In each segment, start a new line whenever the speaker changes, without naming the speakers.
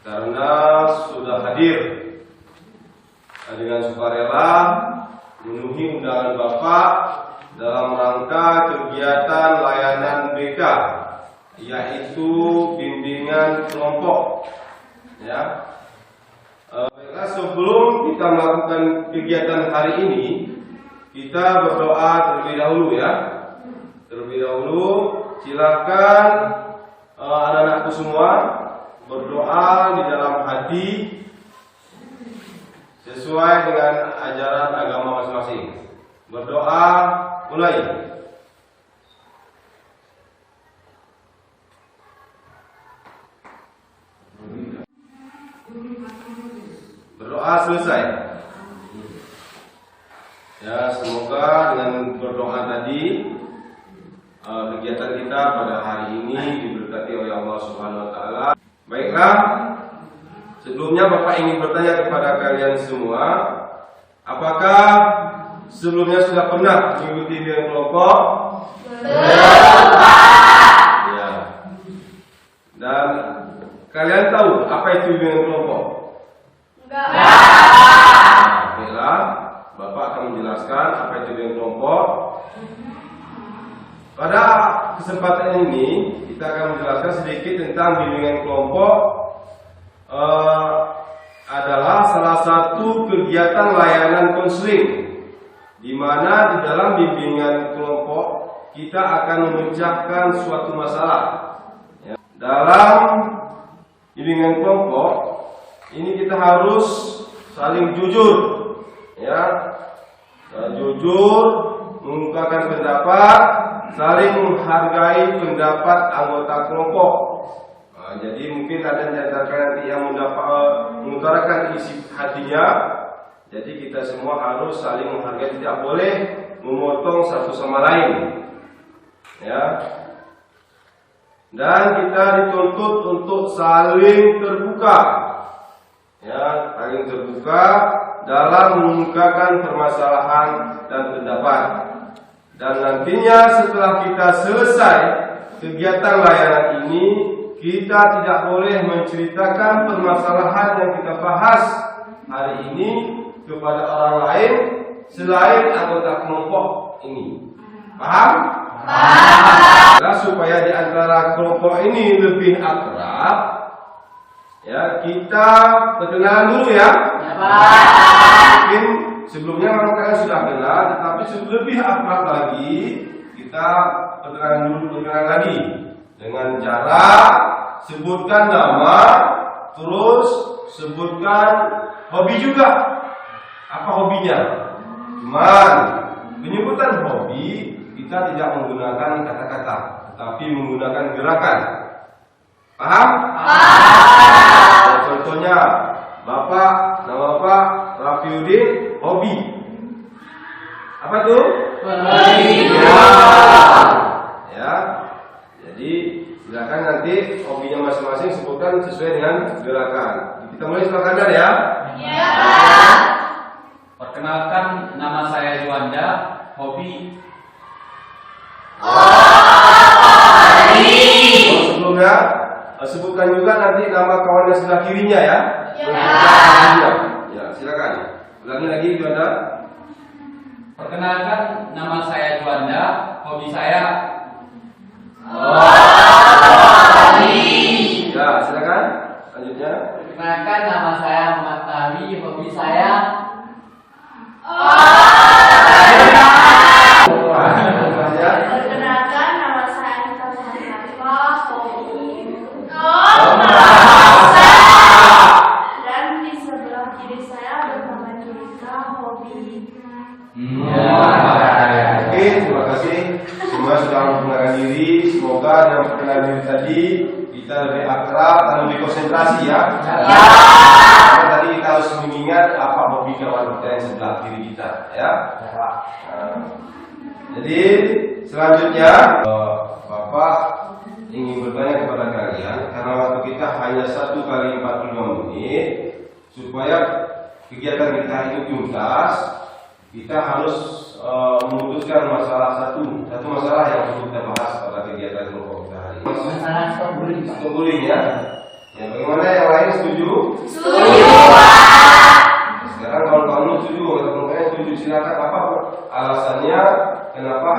Karena sudah hadir dengan sukarela memenuhi undangan Bapak dalam rangka kegiatan layanan BK, yaitu bimbingan kelompok. Ya. Baiklah, sebelum kita melakukan kegiatan hari ini, kita berdoa terlebih dahulu ya. Terlebih dahulu, silakan anak-anakku semua berdoa di dalam hati sesuai dengan ajaran agama masing-masing. Berdoa mulai. Berdoa selesai. Ya, semoga dengan berdoa tadi kegiatan kita pada hari ini diberkati oleh Allah Subhanahu wa taala. Baiklah, sebelumnya Bapak ingin bertanya kepada kalian semua, apakah sebelumnya sudah pernah mengikuti bimbingan kelompok?
Belum, Pak.
Ya. Dan kalian tahu apa itu bimbingan kelompok?
Enggak.
Baiklah, Bapak akan menjelaskan apa itu bimbingan kelompok. Pada kesempatan ini kita akan menjelaskan sedikit tentang bimbingan kelompok. Adalah salah satu kegiatan layanan konseling, di mana di dalam bimbingan kelompok kita akan memecahkan suatu masalah. Ya. Dalam bimbingan kelompok ini kita harus saling jujur, ya, jujur, mengungkapkan pendapat, saling menghargai pendapat anggota kelompok. Jadi mungkin ada di antara nanti yang mengutarakan isi hatinya. Jadi kita semua harus saling menghargai, tidak boleh memotong satu sama lain. Ya. Dan kita dituntut untuk saling terbuka. Ya, saling terbuka dalam mengungkapkan permasalahan dan pendapat. Dan nantinya setelah kita selesai kegiatan layanan ini, kita tidak boleh menceritakan permasalahan yang kita bahas hari ini kepada orang lain selain anggota kelompok ini. Paham? Paham. Nah, supaya di antara kelompok ini lebih akrab, ya, kita perkenalan dulu ya.
Ya, Pak.
Mungkin sebelumnya memang kalian sudah kenal, tetapi lebih akrab lagi kita perkenalan lagi dengan cara sebutkan nama, terus sebutkan hobi juga. Apa hobinya? Cuman penyebutan hobi kita tidak menggunakan kata-kata, tetapi menggunakan gerakan. Paham? Paham. Contohnya, Bapak, nama Bapak Rafiuddin, hobi. Apa tuh?
Hobi.
Ya. Jadi silakan nanti hobinya masing-masing sebutkan sesuai dengan gerakan. Kita mulai silakan ya.
Ya.
Perkenalkan, nama saya Juanda, hobi.
Sebelumnya sebutkan juga nanti nama kawan yang sebelah kirinya ya. Ya, silakan. Ulangi lagi Juanda.
Perkenalkan, nama saya Juanda, hobi saya.
Ya, silakan. Selanjutnya.
Perkenalkan, nama saya Muhammad Fahmi, hobi saya.
Perkenalkan, nama saya Anita Fahrifah, hobi. Dan di sebelah kiri saya bernama Julika, hobi
Oke, terima kasih. Semua sudah memperkenalkan diri. Semoga dengan perkenalan diri tadi kita lebih akrab dan lebih konsentrasi ya. Karena tadi kita harus mengingat apa hobi kawan kita yang sebelah kiri kita ya. Jadi selanjutnya Bapak ingin bertanya kepada kalian, karena waktu kita hanya 1 kali 45 menit, supaya kegiatan kita itu tuntas, kita harus memutuskan satu masalah yang perlu kita bahas pada kegiatan kelompok kita hari ini.
Masalah stop bullying.
Stop bullying ya. Ya, bagaimana yang lain setuju?
Setuju, Pak.
Sekarang kalau kamu setuju, kalau kalian setuju, silakan apa alasannya kenapa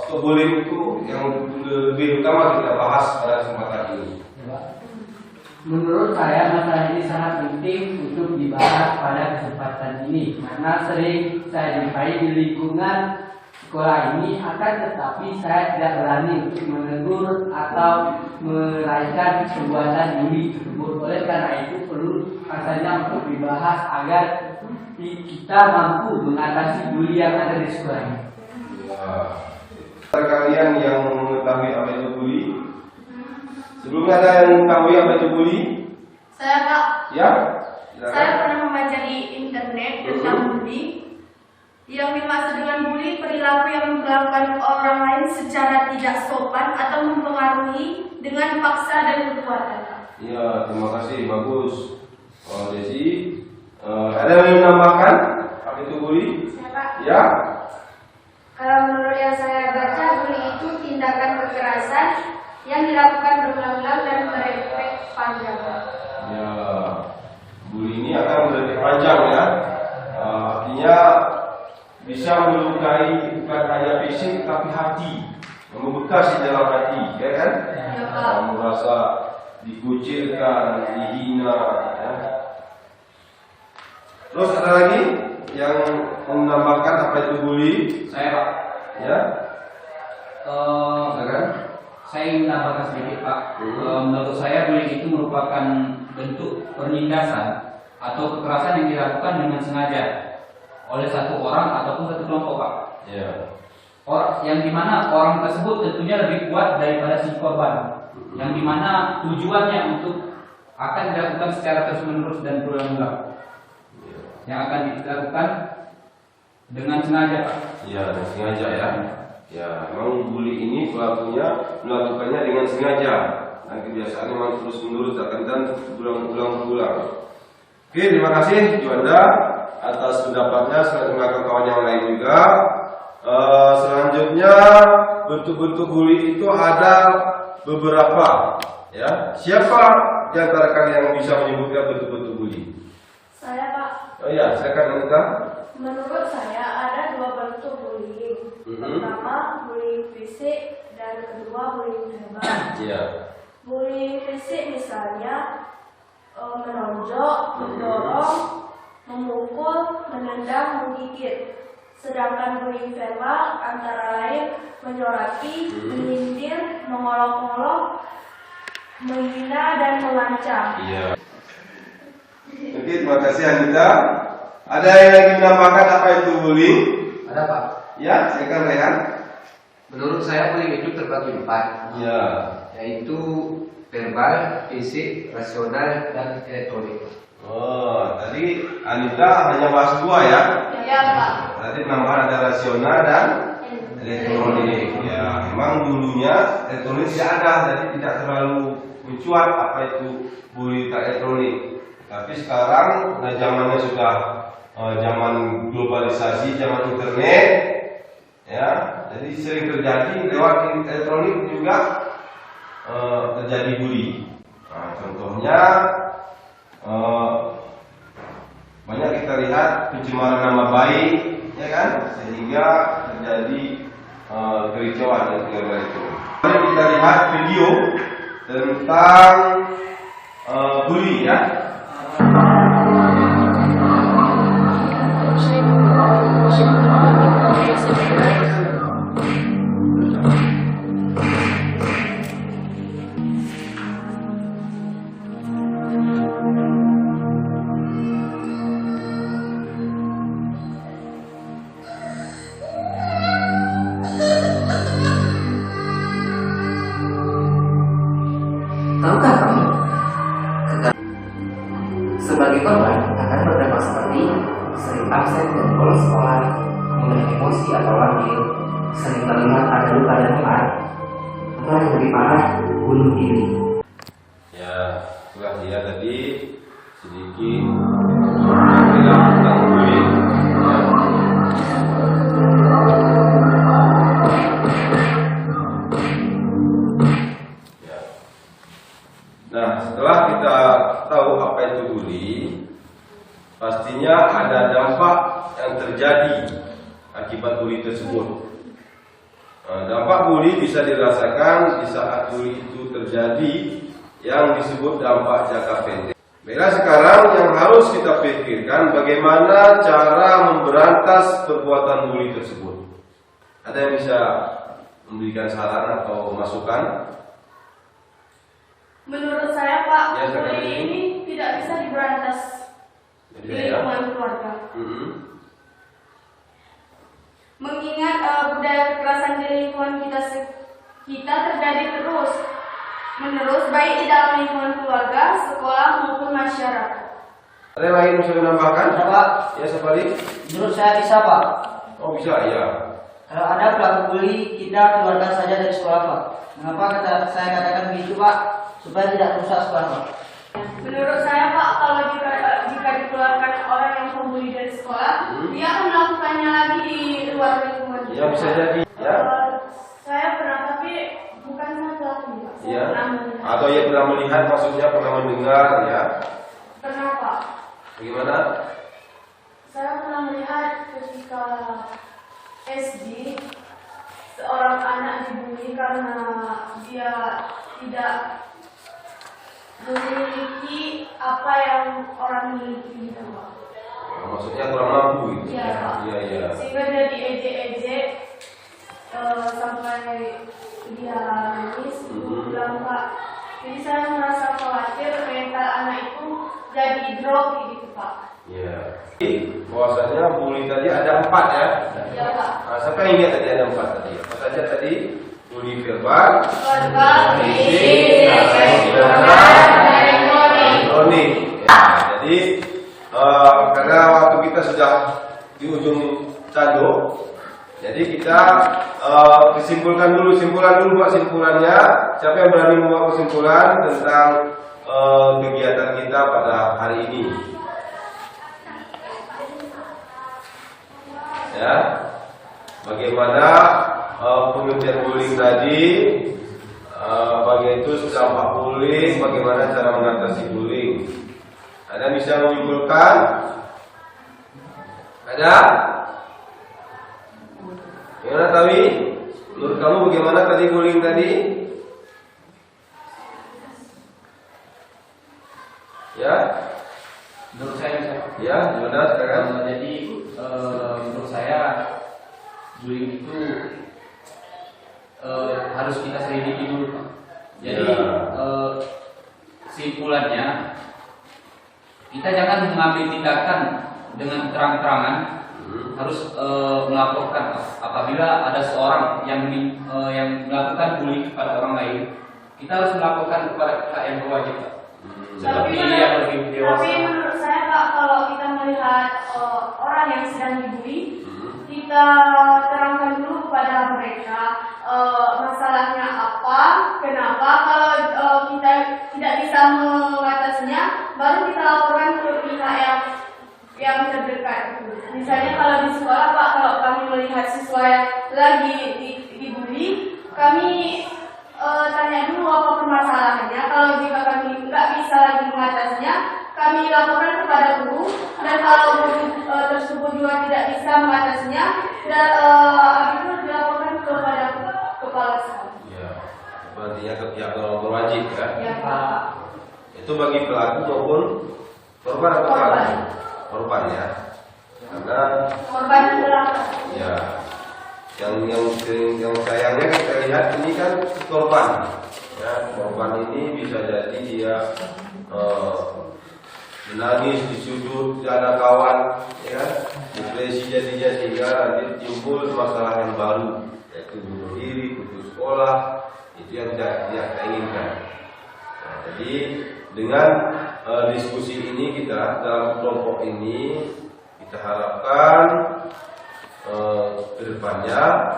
stop bullying itu yang lebih utama kita bahas pada kesempatan ini.
Menurut saya masalah ini sangat penting untuk dibahas pada kesempatan ini karena sering saya jumpai di lingkungan sekolah ini, akan tetapi saya tidak berani untuk menegur atau meraihkan perbuatan bully tersebut. Oleh karena itu perlu rasanya untuk dibahas agar kita mampu mengatasi bully yang ada di sekolah ini.
Kalian yang mengetahui apa itu bully? Sebelumnya ada yang mengetahui apa itu bully?
Saya, Pak.
Ya?
Saya pernah membaca di internet tentang bully. Yang dimaksud dengan bully perilaku yang memperlakukan orang lain secara tidak sopan atau mempengaruhi dengan paksa dan kekuatan.
Ya, terima kasih, bagus. Desi, ada yang menambahkan apa itu bully?
Saya, Pak.
Ya?
Kalau menurut yang saya baca, bully itu tindakan kekerasan yang dilakukan berulang-ulang dan berefek panjang.
Ya, bully ini akan berefek panjang ya. Artinya bisa melukai bukan hanya fisik tapi hati, membekas di dalam hati, ya kan?
Ya, Pak.
Merasa dikucilkan, dihina, ya. Terus ada lagi yang menambahkan apa itu bully?
Saya Pak.
Ya, silakan.
Saya ingin menambahkan sedikit Pak. Menurut saya bullying itu merupakan bentuk penindasan atau kekerasan yang dilakukan dengan sengaja oleh satu orang ataupun satu kelompok Pak.
Ya.
Yang dimana orang tersebut tentunya lebih kuat daripada si korban. Yang dimana tujuannya untuk akan dilakukan secara terus menerus dan berulang-ulang. Yang akan dilakukan dengan sengaja Pak.
Ya, dengan sengaja ya. Ya, memang bully ini pelakunya melakukannya dengan sengaja. Dan kebiasaannya memang terus menerus dan berulang-ulang. Oke, terima kasih Juanda atas pendapatnya. Terima kasih kawan yang lain juga. Selanjutnya bentuk-bentuk bully itu ada beberapa. Ya, siapa di antara kalian yang bisa menyebutkan bentuk-bentuk bully?
Saya, Pak.
Oh ya, silakan Anita.
Menurut saya ada 2 bentuk bullying. Pertama, bullying fisik dan kedua bullying verbal.
Iya.
Bullying fisik misalnya menonjok, mendorong, memukul, menendang, menggigit. Sedangkan bullying verbal antara lain menyoraki, menyindir, mengolok-olok, menghina dan mengancam.
Iya. Oke, terima kasih Anita. Ada yang lagi menambahkan apa itu bullying?
Ada Pak.
Ya, silakan Rehan.
Menurut saya bullying itu terbagi 4,
Ya.
yaitu verbal, fisik, rasional, dan elektronik.
Oh, tadi Anita hanya bahas 2 ya.
Ya, Pak.
Tadi menambah ada rasional dan elektronik. Ya, memang dulunya elektronik tidak ada, jadi tidak terlalu mencuat apa itu bullying elektronik. Tapi sekarang zamannya sudah zaman globalisasi, zaman internet, ya, jadi sering terjadi lewat elektronik juga terjadi bully. Nah, contohnya banyak kita lihat pencemaran nama baik, ya kan, sehingga terjadi kericauan dan segala itu. Mari kita lihat video tentang bully ya.
absen dari pola sekolah, mulai emosi atau labil, sering terlihat ada luka dan memar, atau yang lebih parah, bunuh diri.
Ya, itulah dia tadi sedikit bilang tentang bullying. Ya. Nah, setelah kita tahu apa itu bullying, pastinya ada dampak yang terjadi akibat bullying tersebut. Dampak bullying bisa dirasakan di saat bullying itu terjadi, yang disebut dampak jangka pendek. Baiklah, sekarang yang harus kita pikirkan bagaimana cara memberantas perbuatan bullying tersebut. Ada yang bisa memberikan saran atau masukan?
Menurut saya Pak,
Ya, silakan.
bullying ini tidak bisa diberantas di lingkungan keluarga. Mengingat budaya kekerasan di lingkungan kita terjadi terus menerus, baik di dalam lingkungan keluarga, sekolah maupun masyarakat.
Ada yang lain bisa menambahkan?
Ada, Pak.
Ya, siapa lagi?
Menurut saya bisa, Pak.
Oh, bisa, ya.
Kalau ada pelaku bully, kita keluarkan saja dari sekolah, Pak. Mengapa saya katakan begitu, Pak? Supaya tidak merusak sekolah, Pak.
Menurut saya Pak, kalau jika dikeluarkan orang yang pembuli dari sekolah, dia akan melakukannya lagi di luar lingkungan.
Ya, bisa jadi. Ya.
Saya pernah, tapi bukan saya pelakunya, Pak. Saya
Ya.
pernah melihat.
Atau ya pernah melihat, maksudnya pernah mendengar, ya.
Pernah Pak.
Bagaimana?
Saya pernah melihat ketika SD, seorang anak dibully karena dia tidak memiliki apa yang orang miliki gitu, Pak.
Maksudnya kurang mampu gitu.
Iya, Pak.
Iya, iya.
Sehingga dia diejek-ejek sampai dia nangis, bilang Pak. Jadi saya merasa khawatir mental anak itu jadi drop gitu Pak.
Iya. Bahwasanya bully tadi ada 4 ya.
Iya Pak.
Nah, siapa yang ingat tadi ada 4 tadi? Apa saja tadi? Bully verbal,
Verbal,
fisik, elektronik. Ya, jadi karena waktu kita sudah di ujung tanduk, jadi kita simpulan dulu Pak, simpulannya. Siapa yang berani membuat kesimpulan tentang kegiatan kita pada hari ini? Ya, bagaimana pengertian bullying tadi, bagaimana itu dampak bullying, bagaimana cara mengatasi bullying. Ada yang bisa menyimpulkan? Ada? Gimana Tawi? Menurut kamu bagaimana tadi bullying tadi? Ya?
Menurut saya bisa.
Ya, gimana sekarang?
Jadi menurut saya bullying itu harus kita selidiki dulu, Pak. Jadi kesimpulannya kita jangan mengambil tindakan dengan terang-terangan, harus melaporkan apabila ada seorang yang melakukan bullying kepada orang lain. Kita harus melaporkan kepada pihak yang berwajib, Pak. Seperti yang lebih dewasa.
Tapi menurut saya Pak, kalau kita melihat orang yang sedang dibully, kita terangkan dulu kepada mereka masalahnya apa, kenapa. Kalau kita tidak bisa mengatasinya, baru kita laporkan ke pihak yang terdekat. Misalnya kalau di sekolah Pak, kalau kami melihat siswa yang lagi dibully, kami tanya dulu apa permasalahannya. Kalau jika kami nggak bisa lagi mengatasinya, kami laporkan kepada guru. Dan kalau guru tersebut juga tidak bisa mengatasinya, dan itu dilaporkan kepada kepala sekolah.
Ya, artinya ke pihak yang berwajib ya.
Ya Pak.
Itu bagi pelaku maupun korban atau
Korban.
pelaku? Korban ya. Karena
Korban adalah
ya yang sayangnya kita lihat ini kan korban. Ya, korban ini bisa jadi dia menangis di sudut, tidak ada kawan, ya, depresi jadinya, sehingga nanti timbul masalah yang baru, yaitu bunuh diri, putus sekolah. Itu yang tidak kita inginkan. Nah, jadi dengan diskusi ini kita dalam kelompok ini kita harapkan kedepannya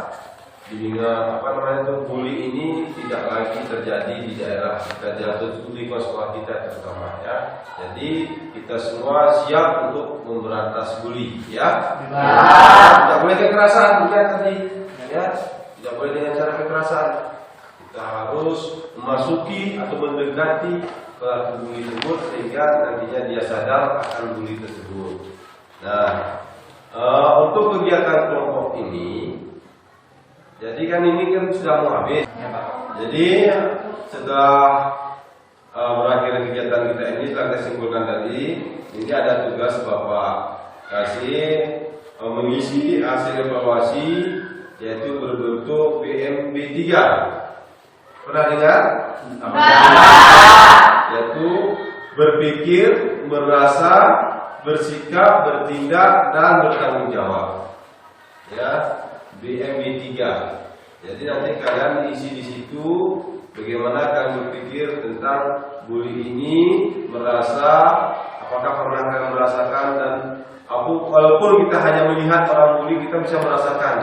bully ini tidak lagi terjadi di daerah kita, jatuh di sekolah kita terutama ya. Jadi kita semua siap untuk memberantas bully ya. Tidak boleh kekerasan, bukan tadi ya. Tidak boleh dengan cara kekerasan. Kita harus memasuki atau mendekati pelaku bully tersebut sehingga nantinya dia sadar akan bully tersebut. Nah, untuk kegiatan kelompok ini, jadi kan ini kan sudah mau habis. Jadi setelah berakhir kegiatan kita ini, telah kita simpulkan tadi, ini ada tugas Bapak kasih mengisi hasil evaluasi yaitu berbentuk BMB3. Pernah dengar? Yaitu berpikir, merasa, bersikap, bertindak, dan bertanggung jawab. Ya, BMB3. Jadi nanti kalian isi di situ bagaimana kalian berpikir tentang bully ini, merasa, apakah pernah kalian merasakan, dan walaupun kita hanya melihat orang bully, kita bisa merasakan.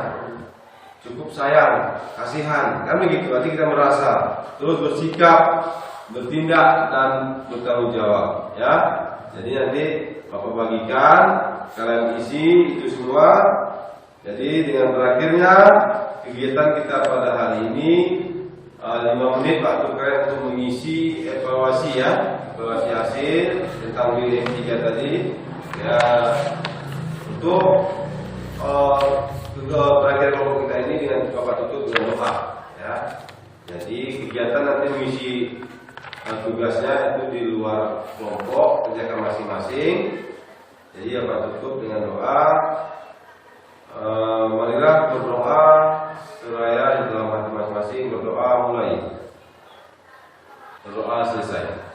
Cukup sayang, kasihan, kan begitu. Nanti kita merasa, terus bersikap, bertindak, dan bertanggung jawab. Ya, jadi nanti Bapak bagikan, kalian isi itu semua. Jadi dengan berakhirnya kegiatan kita pada hari ini 5 menit waktu kalian untuk mengisi evaluasi ya, evaluasi hasil tentang BM3 tadi ya, untuk berakhir kelompok kita ini dengan Bapak tutup dengan doa ya. Jadi kegiatan nanti mengisi tugasnya itu di luar kelompok, kerjakan masing-masing. Jadi Bapak tutup dengan doa. Marilah berdoa seraya di dalam hati masing-masing. Berdoa mulai, berdoa selesai.